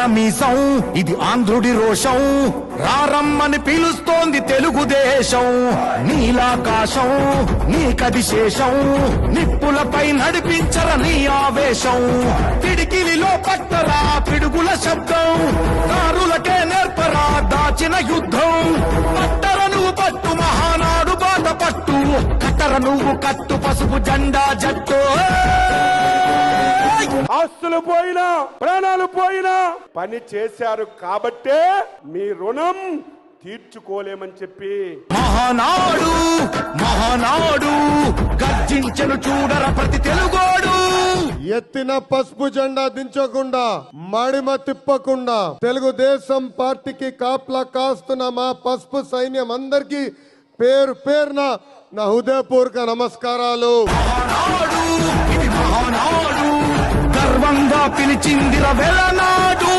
తిప్పరమీసం ఇది ఆంధ్రుడి రోషం, రారమ్మని పిలుస్తోంది తెలుగుదేశం. నీలాకాశం నీకది శేషం, నిప్పులపై నడిపించర నీ ఆవేశం. పిడికిలిలో పట్టరా పిడుగుల శబ్దం, కారులకే నేర్పరా దాచిన యుద్ధం. పట్టర నువ్వు పట్టు మహానాడు బాట పట్టు, కట్టర నువ్వు కట్టు పసుపు జెండా జట్టు. ఆస్తులు పోయినా ప్రాణాలు పోయినా పని చేశారు కాబట్టే మీ రుణం తీర్చుకోలేమని చెప్పి మహానాడు మహానాడు గర్జించను చూడర ప్రతి తెలుగోడు. ఎత్తిన పసుపు జెండా దించకుండా మడిమ తిప్పకుండా తెలుగుదేశం పార్టీకి కాపలా కాస్తున్న మా పసుపు సైన్యం అందరికీ పేరు పేరున నా హృదయపూర్వక నమస్కారాలు. మహానాడు ఇది మహానాడు, గర్వంగా పిలిచిందిర వెలనాడు.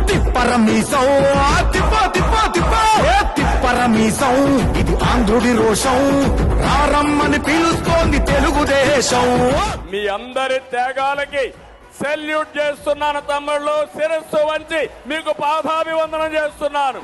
తిప్పరమీసం తిప్ప తిప్ప తిప్ప తిప్పరమీసం ఇది ఆంధ్రుడి రోషం, రారమ్మని పిలుస్తోంది తెలుగుదేశం. మీ అందరి త్యాగాలకి సెల్యూట్ చేస్తున్నాను తమ్ముళ్ళు, శిరస్సు వంచి మీకు పాదాభివందనం చేస్తున్నాను.